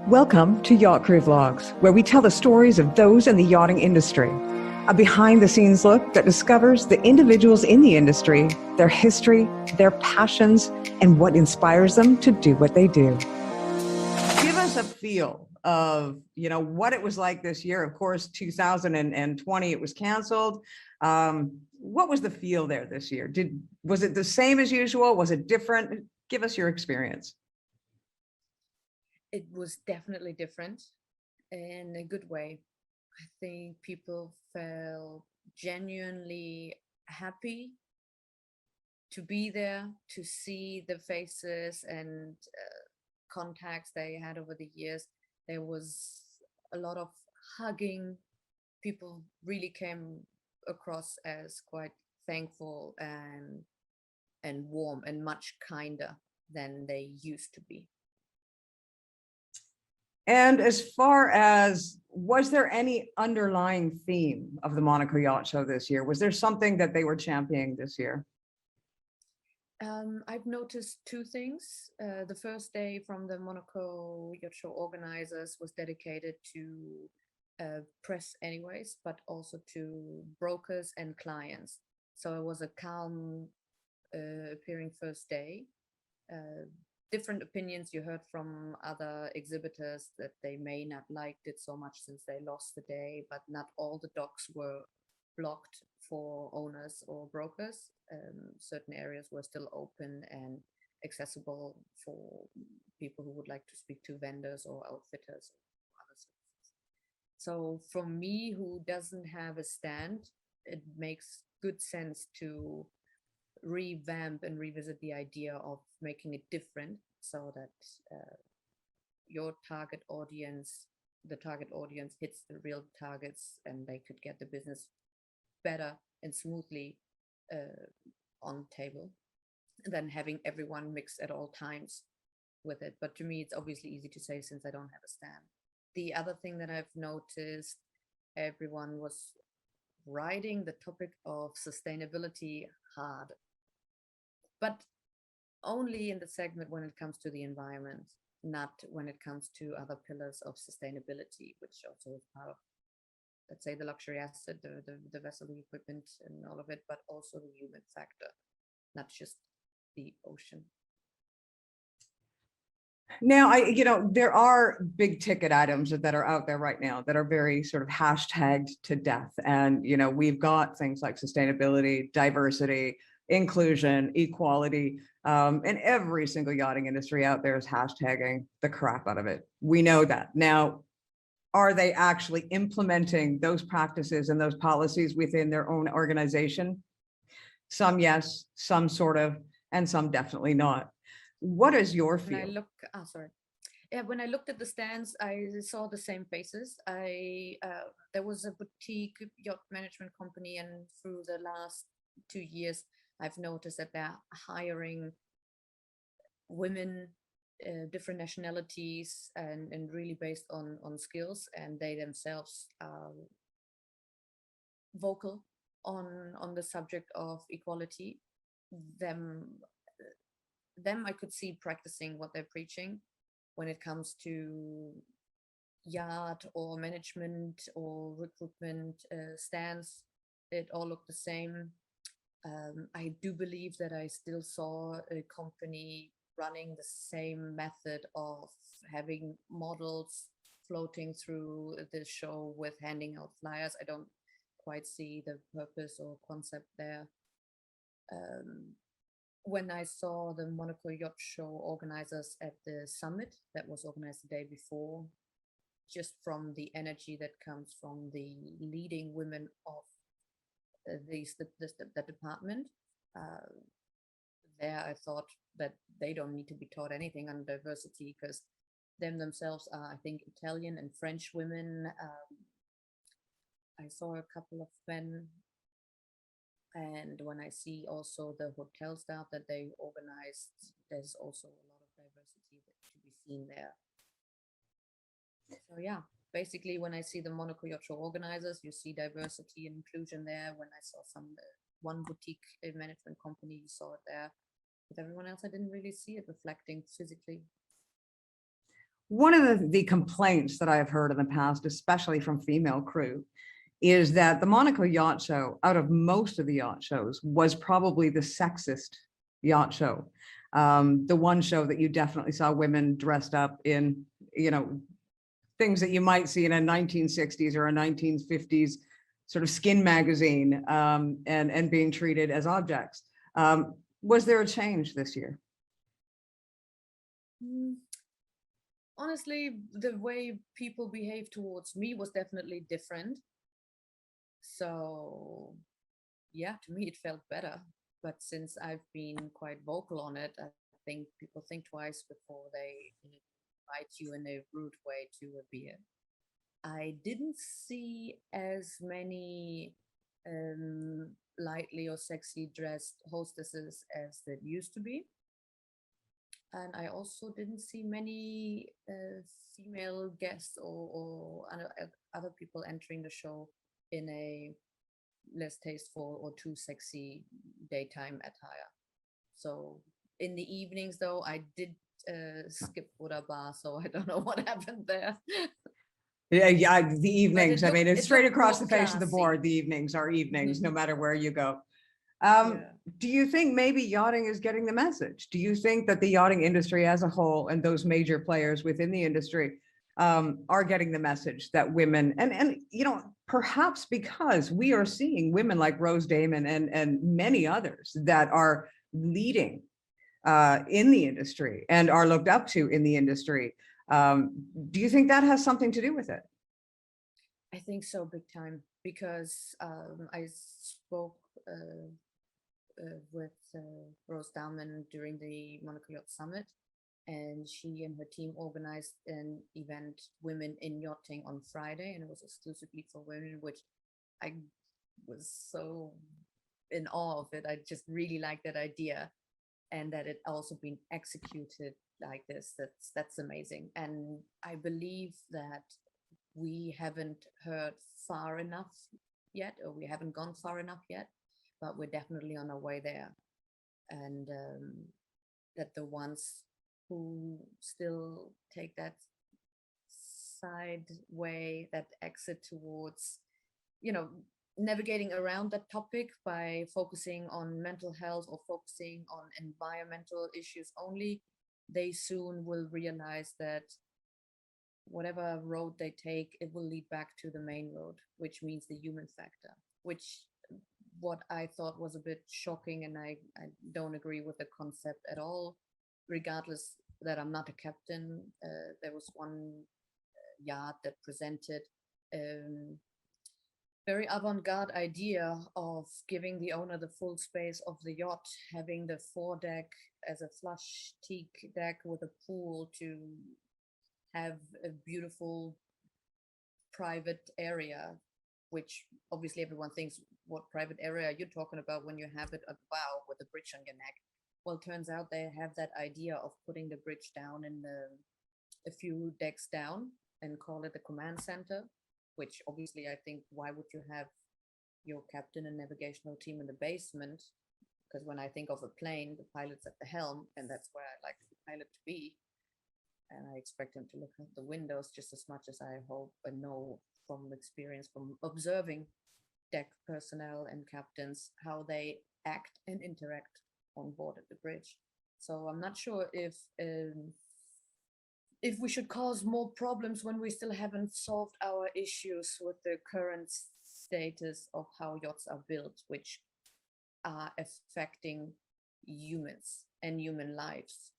Welcome to Yachtcrew Vlogs, where we tell the stories of those in the yachting industry. A behind-the-scenes look that discovers the individuals in the industry, their history, their passions, and what inspires them to do what they do. Give us a feel of, what it was like this year. Of course, 2020, it was canceled. What was the feel there this year? Was it the same as usual? Was it different? Give us your experience. It was definitely different in a good way. I think people felt genuinely happy to be there, to see the faces and contacts they had over the years. There was a lot of hugging. People really came across as quite thankful and warm and much kinder than they used to be. And as far as, was there any underlying theme of the Monaco Yacht Show this year? Was there something that they were championing this year? I've noticed two things. The first day from the Monaco Yacht Show organizers was dedicated to press anyways, but also to brokers and clients. So it was a calm appearing first day. Different opinions you heard from other exhibitors that they may not liked it so much since they lost the day, but not all the docks were blocked for owners or brokers. Certain areas were still open and accessible for people who would like to speak to vendors or outfitters or other services. So for me, who doesn't have a stand, it makes good sense to revamp and revisit the idea of making it different so that your target audience, the target audience hits the real targets and they could get the business better and smoothly on table than having everyone mix at all times with it. But to me, it's obviously easy to say since I don't have a stand. The other thing that I've noticed, everyone was riding the topic of sustainability hard, but only in the segment when it comes to the environment, not when it comes to other pillars of sustainability, which also is part of, let's say, the luxury asset, the vessel, the equipment and all of it, but also the human factor, not just the ocean. Now, there are big ticket items that are out there right now that are very sort of hashtagged to death. And, we've got things like sustainability, diversity, inclusion, equality, and every single yachting industry out there is hashtagging the crap out of it. We know that. Now, are they actually implementing those practices and those policies within their own organization? Some yes, some sort of, and some definitely not. What is your feel? When I looked at the stands, I saw the same faces. There was a boutique yacht management company, and through the last 2 years, I've noticed that they're hiring women, different nationalities, and really based on skills, and they themselves are vocal on the subject of equality. Them I could see practicing what they're preaching when it comes to yacht or management or recruitment stands. It all looked the same. I do believe that I still saw a company running the same method of having models floating through the show with handing out flyers. I don't quite see the purpose or concept there. When I saw the Monaco Yacht Show organizers at the summit that was organized the day before, just from the energy that comes from the leading women of the department, there I thought that they don't need to be taught anything on diversity because themselves are, I think, Italian and French women. I saw a couple of men. And when I see also the hotel staff that they organized, there's also a lot of diversity to be seen there. So yeah, basically when I see the Monaco Yacht Show organizers, you see diversity and inclusion there. When I saw one boutique management company, you saw it there. With everyone else, I didn't really see it reflecting physically. One of the complaints that I've heard in the past, especially from female crew, is that the Monaco Yacht Show, out of most of the yacht shows, was probably the sexist yacht show. The one show that you definitely saw women dressed up in, you know, things that you might see in a 1960s or a 1950s sort of skin magazine, and being treated as objects. Was there a change this year? Honestly, the way people behave towards me was definitely different. So yeah, to me it felt better. But since I've been quite vocal on it, I think people think twice before they invite you in a rude way to a beer. I didn't see as many lightly or sexy dressed hostesses as there used to be. And I also didn't see many female guests or other people entering the show in a less tasteful or too sexy daytime attire. So in the evenings, though, I did skip Buddha Bar, so I don't know what happened there. Yeah, yeah, the evenings. I mean, it's it straight looked across more the face of the classy. board. The evenings are evenings, no matter where you go. Yeah. Do you think maybe yachting is getting the message? Do you think that the yachting industry as a whole and those major players within the industry are getting the message that women and you know, perhaps because we are seeing women like Rose Damon and many others that are leading in the industry and are looked up to in the industry. Do you think that has something to do with it? I think so, big time, because I spoke with Rose Dalman during the Monaco Yacht Summit, and she and her team organized an event, Women in Yachting, on Friday, and it was exclusively for women, which I was so in awe of it. I just really like that idea, and that it also been executed like this. That's amazing, and I believe that we haven't heard far enough yet, or we haven't gone far enough yet, but we're definitely on our way there. And that the ones who still take that side way, that exit towards, you know, navigating around that topic by focusing on mental health or focusing on environmental issues only, they soon will realize that whatever road they take, it will lead back to the main road, which means the human factor, which what I thought was a bit shocking, and I don't agree with the concept at all, regardless that I'm not a captain. There was one yacht that presented very avant-garde idea of giving the owner the full space of the yacht, having the foredeck as a flush teak deck with a pool to have a beautiful private area, which obviously everyone thinks, what private area are you talking about when you have it at the bow with a bridge on your neck? Well, it turns out they have that idea of putting the bridge down in a few decks down and call it the command center, which obviously I think, why would you have your captain and navigational team in the basement? Because when I think of a plane, the pilot's at the helm, and that's where I like the pilot to be. And I expect him to look out the windows just as much as I hope and know from experience, from observing deck personnel and captains, how they act and interact on board at the bridge. So I'm not sure if we should cause more problems when we still haven't solved our issues with the current status of how yachts are built, which are affecting humans and human lives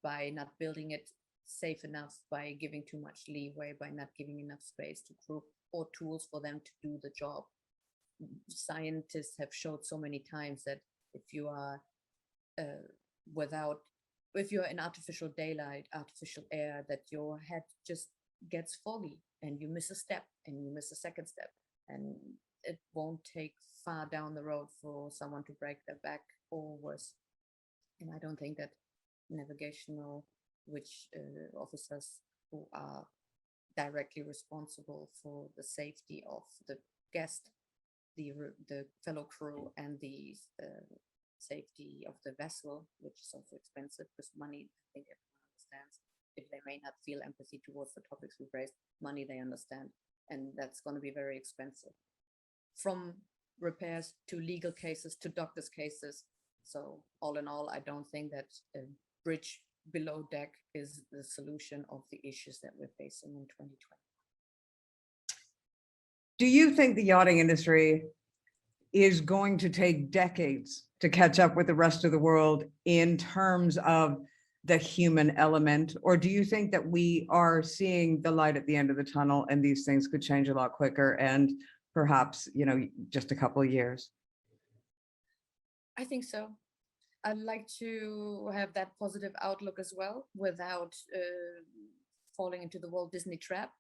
by not building it safe enough, by giving too much leeway, by not giving enough space to crew or tools for them to do the job. Scientists have showed so many times that if you are if you're in artificial daylight, artificial air, that your head just gets foggy and you miss a step and you miss a second step, and it won't take far down the road for someone to break their back or worse. And I don't think that navigational officers who are directly responsible for the safety of the guest, the fellow crew, and the safety of the vessel, which is also expensive because money, I think everyone understands, if they may not feel empathy towards the topics we've raised, money they understand. And that's going to be very expensive. From repairs to legal cases to doctors' cases. So all in all, I don't think that a bridge below deck is the solution of the issues that we're facing in 2020. Do you think the yachting industry is going to take decades to catch up with the rest of the world in terms of the human element? Or do you think that we are seeing the light at the end of the tunnel and these things could change a lot quicker and perhaps, just a couple of years? I think so. I'd like to have that positive outlook as well without falling into the Walt Disney trap.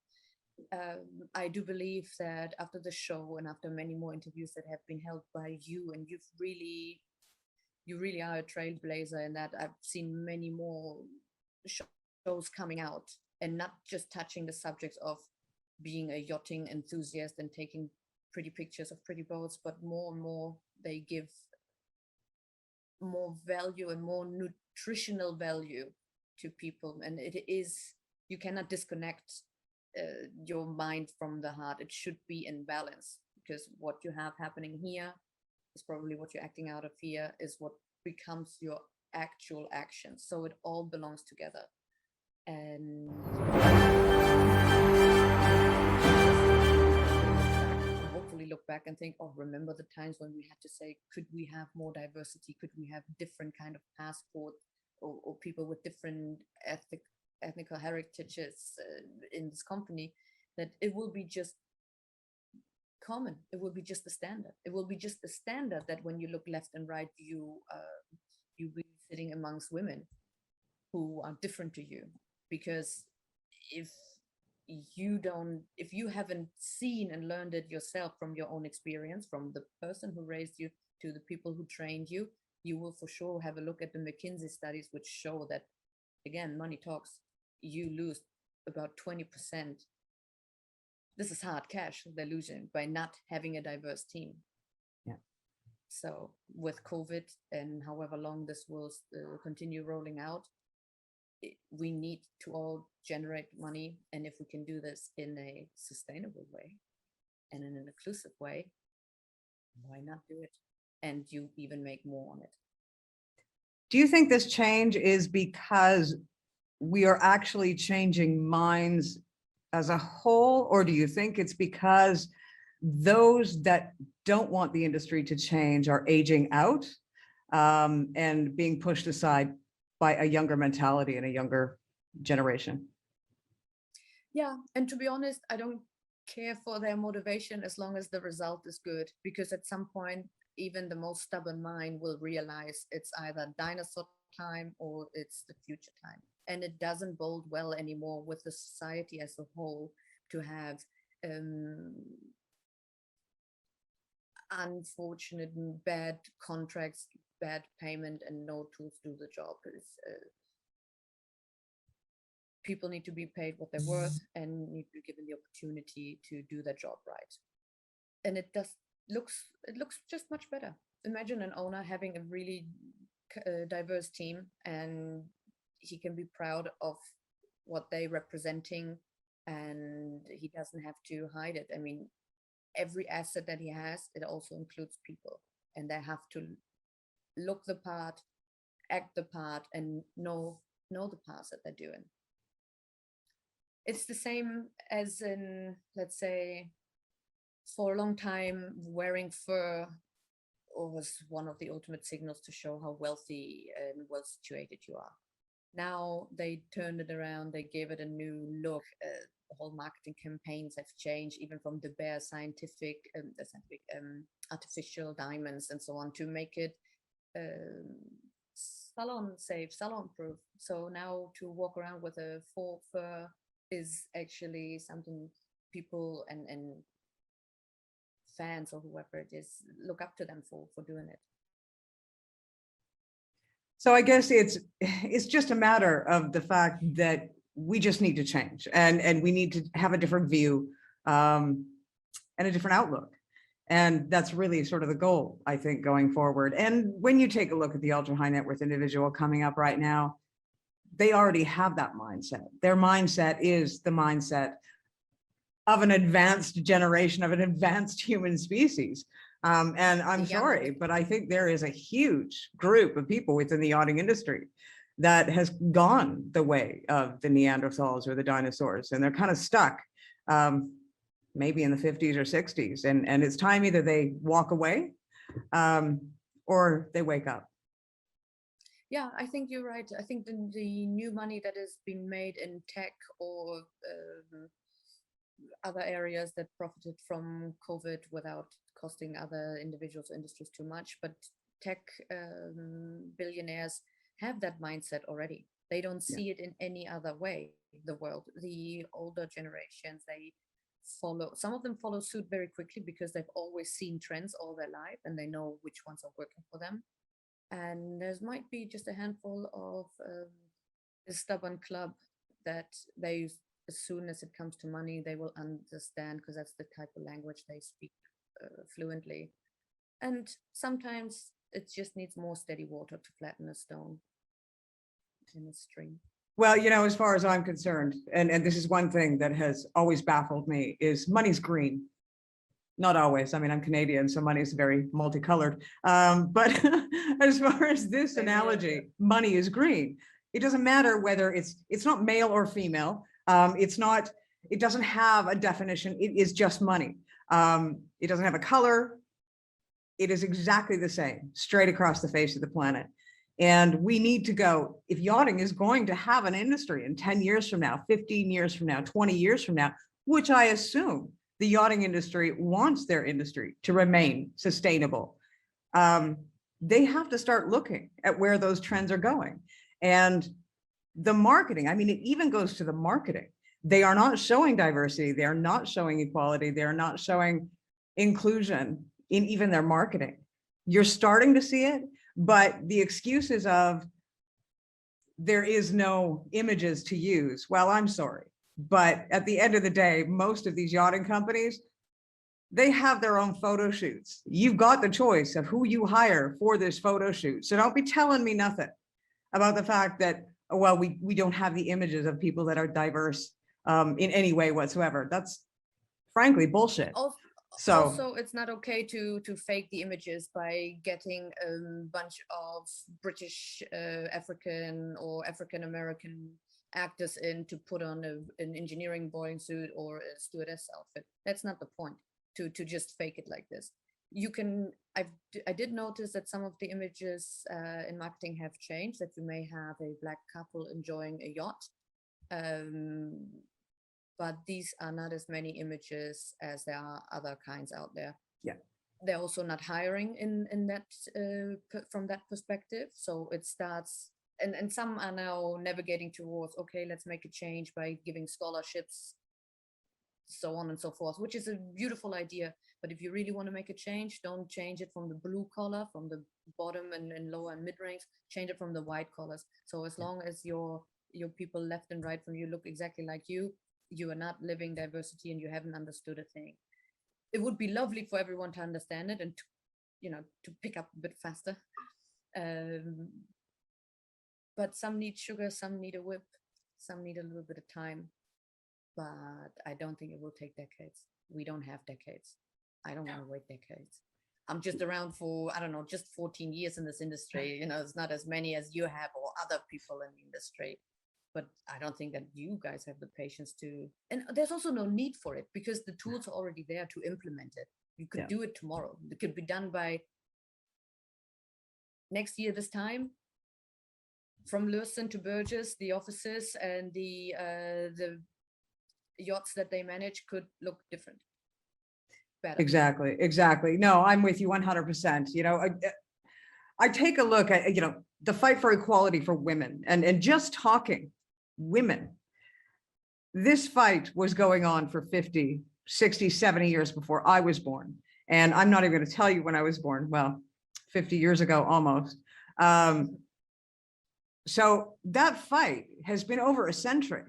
I do believe that after the show and after many more interviews that have been held by you, and you really are a trailblazer in that. I've seen many more shows coming out and not just touching the subjects of being a yachting enthusiast and taking pretty pictures of pretty boats, but more and more they give more value and more nutritional value to people. And it is, you cannot disconnect your mind from the heart. It should be in balance, because what you have happening here is probably what you're acting out of here is what becomes your actual action. So it all belongs together. And hopefully look back and think, oh, remember the times when we had to say, could we have more diversity? Could we have different kind of passport, or people with different ethnical heritages in this company? That it will be just common. It will be just the standard. It will be just the standard that when you look left and right, you be sitting amongst women who are different to you. Because if you haven't seen and learned it yourself from your own experience, from the person who raised you to the people who trained you, you will for sure have a look at the McKinsey studies, which show that, again, money talks. You lose about 20%. This is hard cash they're losing by not having a diverse team. Yeah. So with COVID and however long this will continue rolling out, we need to all generate money. And if we can do this in a sustainable way and in an inclusive way, why not do it? And you even make more on it. Do you think this change is because we are actually changing minds as a whole, or do you think it's because those that don't want the industry to change are aging out and being pushed aside by a younger mentality and a younger generation? Yeah, and to be honest, I don't care for their motivation as long as the result is good, because at some point, even the most stubborn mind will realize it's either dinosaur time or it's the future time. And it doesn't bode well anymore with the society as a whole to have unfortunate and bad contracts, bad payment, and no tools to do the job. People need to be paid what they're worth and need to be given the opportunity to do their job right. And it looks just much better. Imagine an owner having a really diverse team, and he can be proud of what they're representing, and he doesn't have to hide it. I mean, every asset that he has, it also includes people, and they have to look the part, act the part, and know the parts that they're doing. It's the same as in, let's say, for a long time, wearing fur was one of the ultimate signals to show how wealthy and well situated you are. Now they turned it around, they gave it a new look. The whole marketing campaigns have changed, even from the bare scientific, artificial diamonds and so on, to make it salon safe, salon proof. So now to walk around with a faux fur is actually something people and fans or whoever it is look up to them for doing it. So I guess it's just a matter of the fact that we just need to change, and we need to have a different view and a different outlook. And that's really sort of the goal, I think, going forward. And when you take a look at the ultra high net worth individual coming up right now, they already have that mindset. Their mindset is the mindset of an advanced generation, of an advanced human species. And I'm sorry, but I think there is a huge group of people within the yachting industry that has gone the way of the Neanderthals or the dinosaurs, and they're kind of stuck, maybe in the 50s or 60s. And it's time either they walk away or they wake up. Yeah, I think you're right. I think the new money that has been made in tech or other areas that profited from COVID without costing other individuals or industries too much, but tech billionaires have that mindset already. They don't see it in any other way. The world, the older generations, they follow, some of them follow suit very quickly because they've always seen trends all their life and they know which ones are working for them. And there might be just a handful of a stubborn club that they, as soon as it comes to money, they will understand, because that's the type of language they speak fluently. And sometimes it just needs more steady water to flatten a stone in a stream. Well, you know, as far as I'm concerned, and this is one thing that has always baffled me, is money's green. Not always. I mean, I'm Canadian, so money is very multicolored. But as far as this analogy, money is green. It doesn't matter whether it's not male or female. It doesn't have a definition. It is just money. It doesn't have a color. It is exactly the same, straight across the face of the planet. And we need to go, if yachting is going to have an industry in 10 years from now, 15 years from now, 20 years from now, which I assume the yachting industry wants their industry to remain sustainable, they have to start looking at where those trends are going. And the marketing, I mean, it even goes to the marketing. They are not showing diversity. They are not showing equality. They are not showing inclusion in even their marketing. You're starting to see it, but the excuses of there is no images to use. Well, I'm sorry, but at the end of the day, most of these yachting companies, they have their own photo shoots. You've got the choice of who you hire for this photo shoot. So don't be telling me nothing about the fact that, well, we don't have the images of people that are diverse in any way whatsoever. That's frankly bullshit. Also, it's not okay to fake the images by getting a bunch of British, African or African American actors in to put on an engineering boarding suit or a stewardess outfit. That's not the point, to just fake it like this. You can, I did notice that some of the images in marketing have changed, that you may have a black couple enjoying a yacht. But these are not as many images as there are other kinds out there. Yeah. They're also not hiring in that from that perspective. So it starts, and some are now navigating towards, okay, let's make a change by giving scholarships, so on and so forth, which is a beautiful idea. But if you really want to make a change, don't change it from the blue collar, from the bottom and lower and mid ranks, change it from the white collars. So as long as your people left and right from you look exactly like you are not living diversity and you haven't understood a thing. It would be lovely for everyone to understand it and to pick up a bit faster. But some need sugar, some need a whip, some need a little bit of time. But I don't think it will take decades. We don't have decades. I don't want to wait decades. I'm just around for, I don't know, just 14 years in this industry. It's not as many as you have or other people in the industry. But I don't think that you guys have the patience to, and there's also no need for it because the tools are already there to implement it. You could do it tomorrow. It could be done by next year this time. From Lurston to Burgess, the offices and the yachts that they manage could look different. Better. Exactly. No, I'm with you 100%. I take a look at, the fight for equality for women and just talking women. This fight was going on for 50, 60, 70 years before I was born. And I'm not even going to tell you when I was born. Well, 50 years ago, almost. So that fight has been over a century.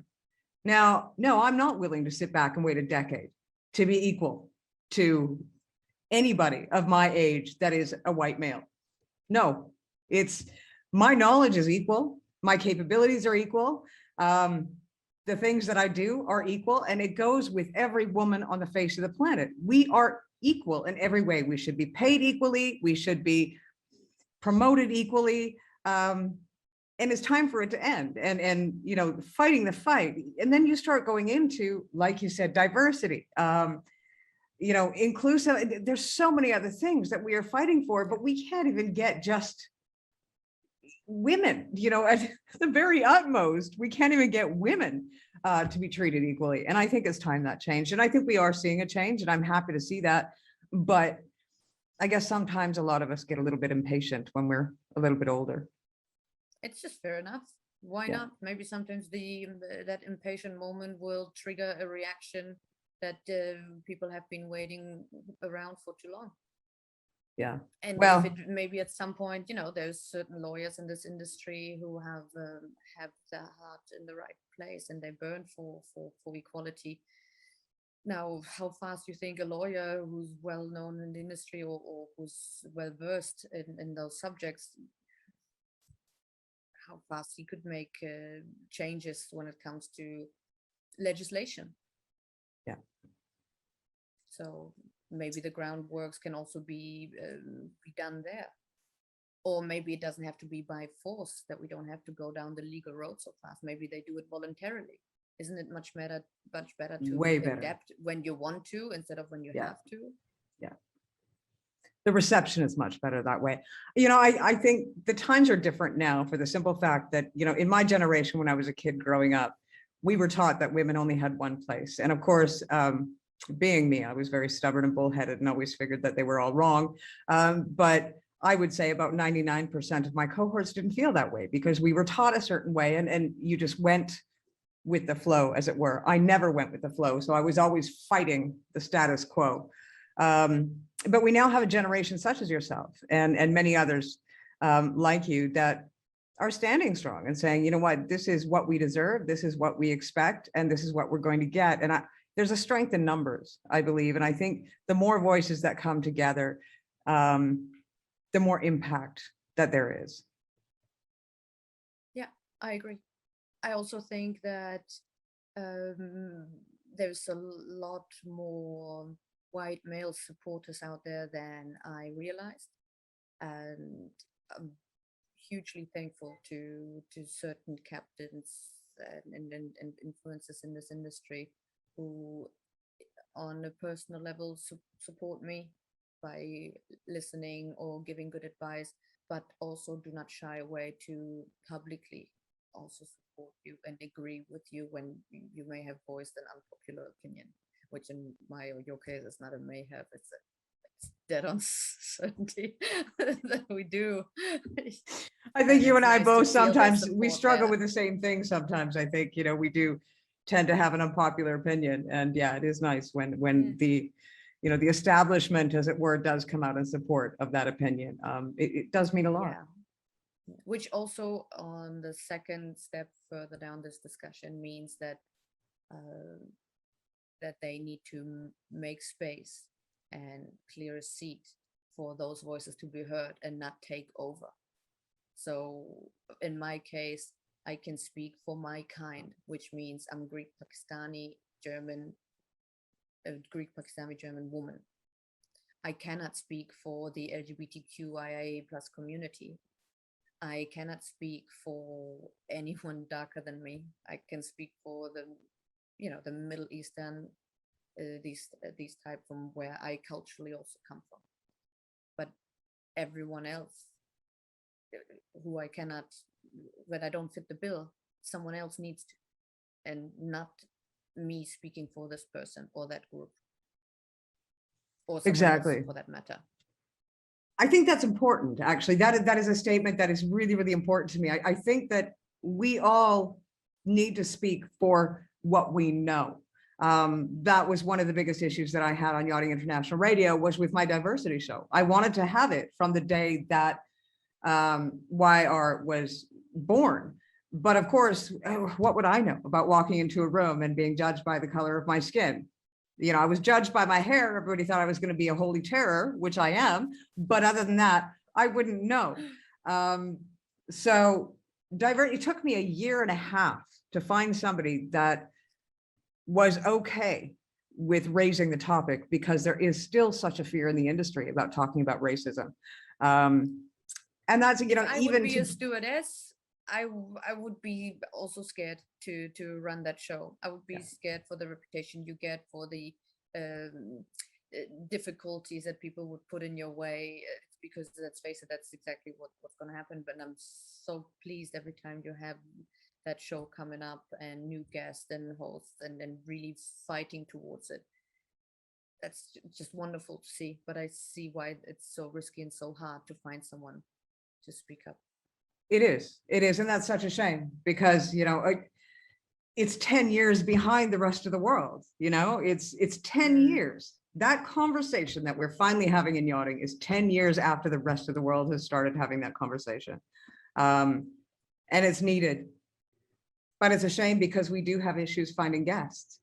Now, no, I'm not willing to sit back and wait a decade to be equal to anybody of my age that is a white male. No, it's my knowledge is equal. My capabilities are equal. The things that I do are equal, and it goes with every woman on the face of the planet. We are equal in every way. We should be paid equally. We should be promoted equally. And it's time for it to end, and you know, fighting the fight. And then you start going into, like you said, diversity, you know, inclusive. There's so many other things that we are fighting for, but we can't even get just women, you know, at the very utmost, we can't even get women to be treated equally. And I think it's time that changed. And I think we are seeing a change, and I'm happy to see that. But I guess sometimes a lot of us get a little bit impatient when we're a little bit older. It's just fair enough. Why Yeah. not? Maybe sometimes that impatient moment will trigger a reaction that people have been waiting around for too long. Yeah. And Well, if it, maybe at some point, you know, there's certain lawyers in this industry who have their heart in the right place, and they burn for equality. Now, how fast you think a lawyer who's well known in the industry, or who's well versed in those subjects, how fast he could make changes when it comes to legislation. Yeah. So maybe the groundworks can also be done there. Or maybe it doesn't have to be by force, that we don't have to go down the legal road so fast. Maybe they do it voluntarily. Isn't it much better to way better. adapt when you want to instead of when you Yeah. have to? Yeah. The reception is much better that way. You know, I think the times are different now, for the simple fact that, you know, in my generation, when I was a kid growing up, we were taught that women only had one place. And of course, being me, I was very stubborn and bullheaded and always figured that they were all wrong. But I would say about 99% of my cohorts didn't feel that way, because we were taught a certain way, and you just went with the flow, as it were. I never went with the flow, so I was always fighting the status quo. But we now have a generation such as yourself and many others like you, that are standing strong and saying, you know what, this is what we deserve, this is what we expect, and this is what we're going to get. And there's a strength in numbers, I believe. And I think the more voices that come together, the more impact that there is. Yeah, I agree. I also think that there's a lot more white male supporters out there than I realized, and I'm hugely thankful to certain captains and influencers in this industry who, on a personal level, support me by listening or giving good advice, but also do not shy away to publicly also support you and agree with you when you may have voiced an unpopular opinion, which in my or your case is not a may have, it's dead on certainty that we do. I think you and I nice both sometimes, we support struggle there. with the same thing sometimes. I think, you know, we do tend to have an unpopular opinion. And yeah, it is nice when the, you know, the establishment, as it were, does come out in support of that opinion. It does mean a lot. Yeah. Which also, on the second step further down this discussion, means that that they need to make space and clear a seat for those voices to be heard and not take over. So in my case, I can speak for my kind, which means I'm Greek, Pakistani, German, Greek, Pakistani, German woman. I cannot speak for the LGBTQIA+ community. I cannot speak for anyone darker than me. I can speak for the, you know, the Middle Eastern, these type from where I culturally also come from. But everyone else who I cannot, when I don't fit the bill, someone else needs to, and not me speaking for this person or that group or someone Exactly. else for that matter. I think that's important, actually. That is a statement that is really, really important to me. I think that we all need to speak for what we know. That was one of the biggest issues that I had on Yachting International Radio, was with my diversity show. I wanted to have it from the day that YR was born. But of course, what would I know about walking into a room and being judged by the color of my skin? You know, I was judged by my hair. Everybody thought I was going to be a holy terror, which I am. But other than that, I wouldn't know. So It took me a year and a half to find somebody that was okay with raising the topic, because there is still such a fear in the industry about talking about racism. And that's, you know, I even would be to, a stewardess. I would be also scared to run that show. I would be scared for the reputation you get, for the um, difficulties that people would put in your way. Because let's face it, that's exactly what's going to happen. But I'm so pleased every time you have that show coming up and new guests and hosts and really fighting towards it. That's just wonderful to see. But I see why it's so risky and so hard to find someone to speak up. it is. And that's such a shame, because, you know, it's 10 years behind the rest of the world. You know, it's 10 years. That conversation that we're finally having in yachting is 10 years after the rest of the world has started having that conversation. And it's needed. But it's a shame, because we do have issues finding guests.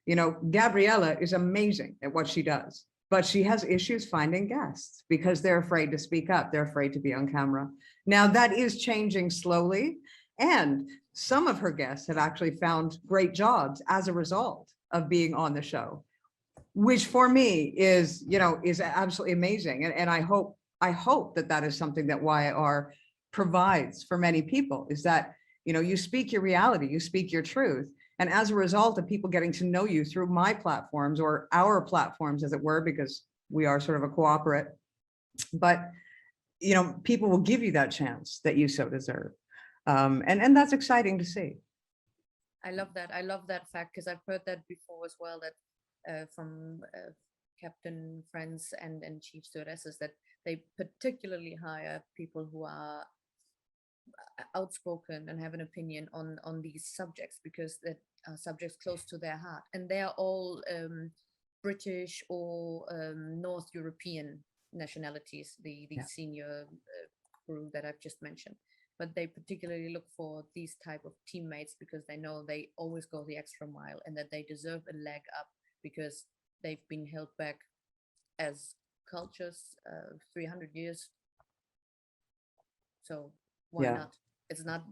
You know, Gabriella is amazing at what she does, but she has issues finding guests because they're afraid to speak up. They're afraid to be on camera. Now that is changing slowly. And some of her guests have actually found great jobs as a result of being on the show, which for me is, you know, is absolutely amazing. And I hope that that is something that YR provides for many people, is that, you know, you speak your reality, you speak your truth. And as a result of people getting to know you through my platforms, or our platforms, as it were, because we are sort of a cooperate, but, you know, people will give you that chance that you so deserve. And that's exciting to see. I love that. I love that fact, because I've heard that before as well, that from captain friends and chief stewardesses, that they particularly hire people who are outspoken and have an opinion on these subjects, because that are subjects close to their heart, and they are all British or North European nationalities, the senior crew that I've just mentioned. But they particularly look for these type of teammates, because they know they always go the extra mile, and that they deserve a leg up, because they've been held back as cultures 300 years. So why not? It's not,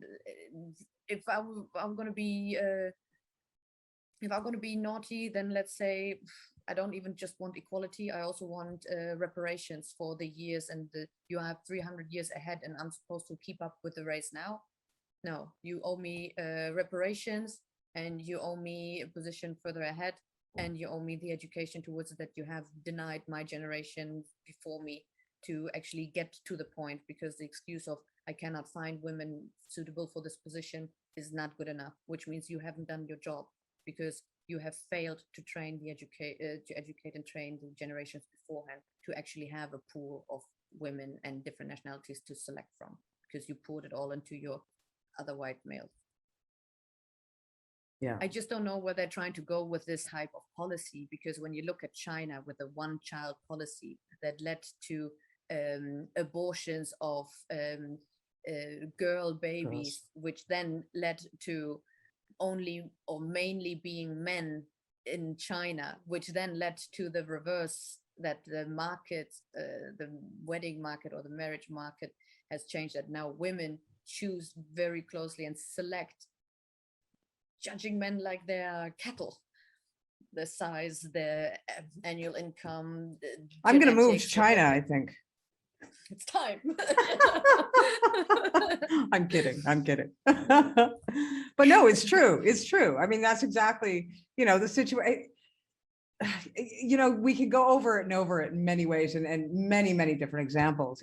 if I'm going to be if I'm going to be naughty, then let's say I don't even just want equality. I also want reparations for the years, and you have 300 years ahead, and I'm supposed to keep up with the race now. No, you owe me reparations, and you owe me a position further ahead, and you owe me the education towards it that you have denied my generation before me to actually get to the point, because the excuse of I cannot find women suitable for this position is not good enough, which means you haven't done your job, because you have failed to train the educate and train the generations beforehand to actually have a pool of women and different nationalities to select from, because you poured it all into your other white males. Yeah. I just don't know where they're trying to go with this type of policy, because when you look at China with the one-child policy that led to abortions of girl babies, which then led to only or mainly being men in China, which then led to the reverse, that the market, the wedding market or the marriage market has changed, that now women choose very closely and select, judging men like they're cattle, the size, their annual income. I'm going to move to China, I think. It's time. I'm kidding. But no, it's true. It's true. I mean, that's exactly, you know, the situation. You know, we can go over it and over it in many ways, and many, many different examples.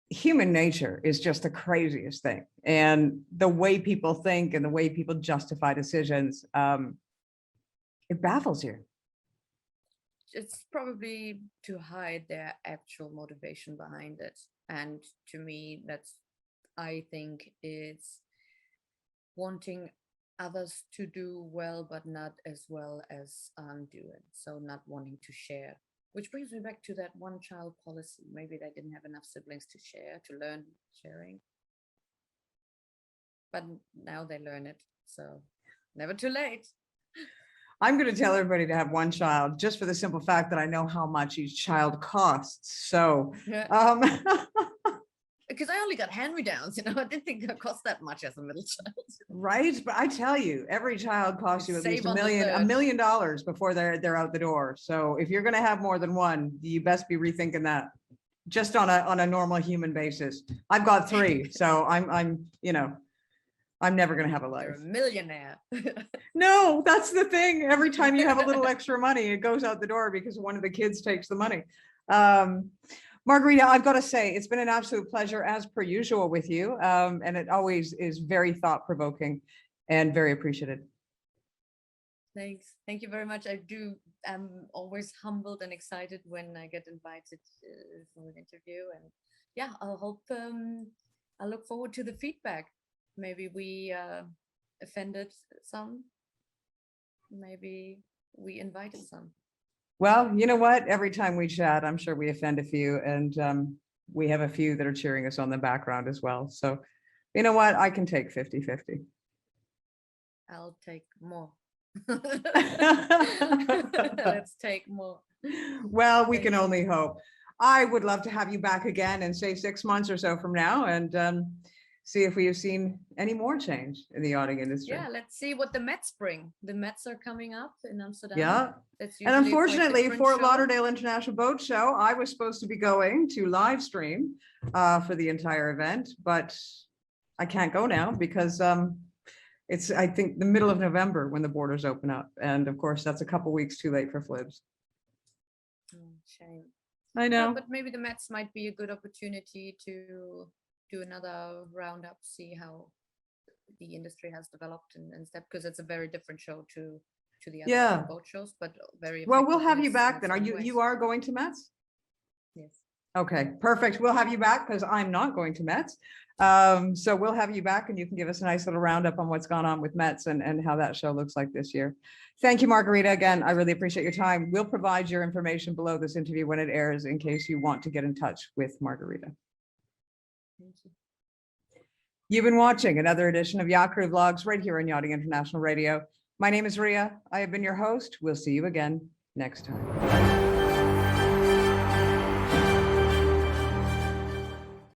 Human nature is just the craziest thing. And the way people think and the way people justify decisions, it baffles you. It's probably to hide their actual motivation behind it. And to me, I think it's wanting others to do well, but not as well as I'm doing. So not wanting to share, which brings me back to that one-child policy. Maybe they didn't have enough siblings to share, to learn sharing. But now they learn it. So never too late. I'm going to tell everybody to have one child, just for the simple fact that I know how much each child costs. So, yeah. because I only got hand-me-downs, you know, I didn't think it cost that much as a middle child. Right, but I tell you, every child costs you at least Save $1 on the million third. before they're out the door. So if you're going to have more than one, you best be rethinking that. Just on a normal human basis. I've got 3, so I'm I'm never going to have a You're life. a millionaire. No, that's the thing. Every time you have a little extra money, it goes out the door because one of the kids takes the money. Margarita, I've got to say, it's been an absolute pleasure as per usual with you. And it always is very thought-provoking and very appreciated. Thanks. Thank you very much. I'm always humbled and excited when I get invited for an interview. And yeah, I look forward to the feedback. Maybe we offended some. Maybe we invited some. Well, you know what? Every time we chat, I'm sure we offend a few, and we have a few that are cheering us on the background as well. So, you know what? I can take 50-50. I'll take more. Let's take more. Well, we can only hope. I would love to have you back again in say 6 months or so from now, and see if we have seen any more change in the yachting industry. Yeah, let's see what the Mets bring. The Mets are coming up in Amsterdam. Yeah. And unfortunately, Fort Lauderdale International Boat Show, I was supposed to be going to live stream for the entire event, but I can't go now because it's, I think, the middle of November when the borders open up. And of course, that's a couple weeks too late for FLIBS. Shame. I know. Yeah, but maybe the Mets might be a good opportunity to do another roundup, see how the industry has developed and step, because it's a very different show to the other boat shows, but very well. We'll have you in back then. Are some you ways. you are going to Mets? Yes. Okay, perfect. We'll have you back because I'm not going to Mets. So we'll have you back and you can give us a nice little roundup on what's gone on with Mets and how that show looks like this year. Thank you, Margarita. Again, I really appreciate your time. We'll provide your information below this interview when it airs in case you want to get in touch with Margarita. Thank you. You've been watching another edition of Yachtcrew Vlogs right here on Yachting International Radio. My name is Ria. I have been your host. We'll see you again next time.